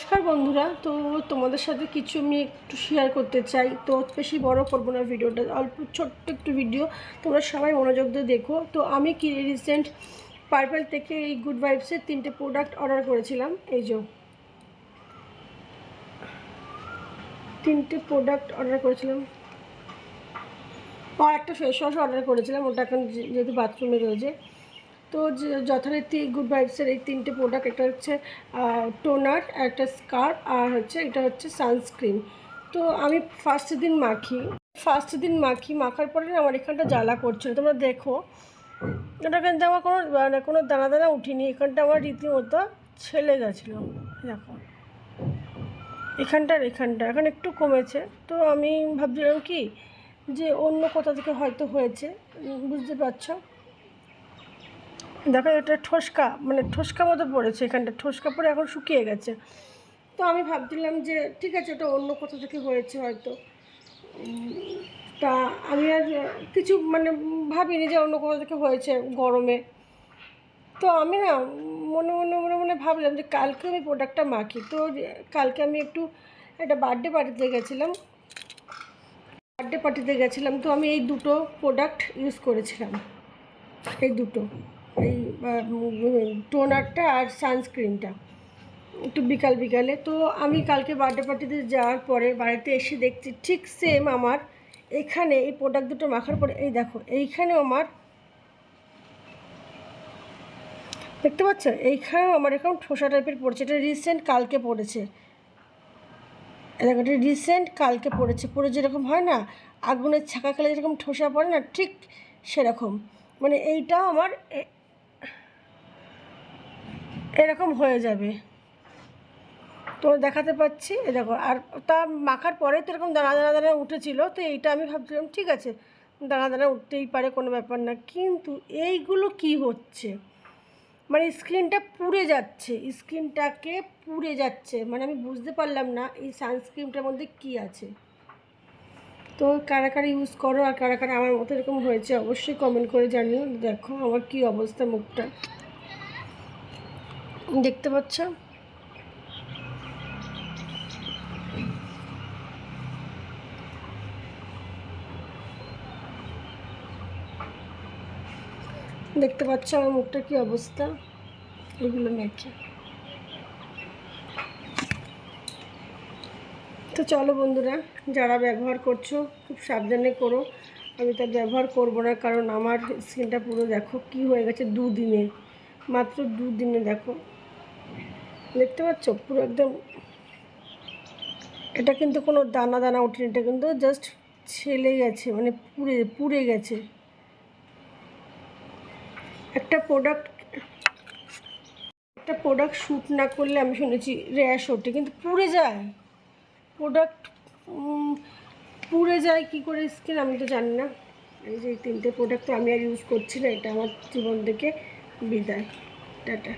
নমস্কার বন্ধুরা। তো তোমাদের সাথে কিছু আমি একটু শেয়ার করতে চাই। তো বেশি বড় করবো না ভিডিওটা, অল্প ছোট্ট একটু ভিডিও, তোমরা সবাই মনোযোগ দিয়ে দেখো। তো আমি কি রিসেন্ট পার্পেল থেকে এই গুড ভাইবসের 3টে প্রোডাক্ট অর্ডার করেছিলাম। এই যে 3টে প্রোডাক্ট অর্ডার করেছিলাম, আর একটা ফেস ওয়াশ অর্ডার করেছিলাম, ওটা এখন যেহেতু বাথরুমে রয়েছে। তো যথারীতি গুড ভাইবসের এই 3টে প্রোডাক্ট, একটা হচ্ছে টোনার, একটা স্কার্ফ, আর এটা হচ্ছে সানস্ক্রিন। তো আমি ফার্স্ট দিন মাখার পরে আমার এখানটা জ্বালা করছিল, তোমরা দেখো। এটা কিন্তু আমার কোনো দানা দানা উঠিনি, এখানটা আমার রীতিমতো ছেলে গেছিলো। দেখো এখানটা এখন একটু কমেছে। তো আমি ভাবছিলাম কি যে অন্য কোথা থেকে হয়তো হয়েছে, বুঝতে পারছো। দেখো এটা ঠোসকা মতো পড়েছে, এখানটা ঠোসকা পড়ে এখন শুকিয়ে গেছে। তো আমি ভাবছিলাম যে ঠিক আছে, এটা অন্য কোথা থেকে হয়েছে হয়তো। তা আমি আর কিছু ভাবিনি যে অন্য কোথা থেকে হয়েছে গরমে। তো আমি না মনে মনে মনে মনে ভাবলাম যে কালকে আমি প্রোডাক্টটা মাখি। তো কালকে আমি একটু একটা বার্থডে পার্টিতে গেছিলাম। তো আমি এই দুটো প্রোডাক্ট ইউজ করেছিলাম, এই দুটো, এই টোনারটা আর সানস্ক্রিনটা, একটু বিকালে। তো আমি কালকে বার্থডে পার্টিতে যাওয়ার পরে বাড়িতে এসে দেখছি ঠিক সেম আমার এখানে এই প্রোডাক্ট দুটো মাখার পরে, এই দেখো এইখানেও আমার, দেখতে পাচ্ছ এইখানেও আমার এখন ঠোসা টাইপের পড়েছে। এটা রিসেন্ট কালকে পড়েছে, দেখো এটা রিসেন্ট কালকে পড়ে যেরকম হয় না আগুনের ছাকা খেলে যেরকম ঠোসা পড়ে না, ঠিক সেরকম। এইটাও আমার এরকম হয়ে যাবে, তো দেখাতে পাচ্ছি। এ দেখো, আর তা মাখার পরে তো এরকম দানা দানা দানা উঠেছিল। তো এইটা আমি ভাবছিলাম ঠিক আছে, দানা দানা উঠতেই পারে, কোনো ব্যাপার না। কিন্তু এইগুলো কি হচ্ছে, স্কিনটাকে পুড়ে যাচ্ছে। আমি বুঝতে পারলাম না এই সানস্ক্রিনটার মধ্যে কি আছে। তো কারা কারা ইউজ করো আর কারা কারা আমার মতো এরকম হয়েছে অবশ্যই কমেন্ট করে জানিও। দেখো আমার কি অবস্থা, মুখটা দেখতে পাচ্ছ। আমার মুখটা কি অবস্থা এগুলো মেখে। তো চলো বন্ধুরা, যারা ব্যবহার করছো খুব সাবধানে করো। আমি তো ব্যবহার করবো না, কারণ আমার স্কিনটা পুরো দেখো কি হয়ে গেছে মাত্র দুদিনে দেখো, দেখতে পাচ্ছ পুরো একদম। এটা কিন্তু কোনো দানা দানা ওঠেনি, এটা কিন্তু জাস্ট ছেলে গেছে, পুড়ে গেছে। একটা প্রোডাক্ট শ্যুট না করলে আমি শুনেছি র্যাশ ওঠে, কিন্তু পুড়ে যায় প্রোডাক্ট, পুড়ে যায় কী করে স্কিন আমি তো জানি না। এই যে 3টে প্রোডাক্ট তো আমি আর ইউজ করছি না, এটা আমার জীবন থেকে বিদায়, টাটা।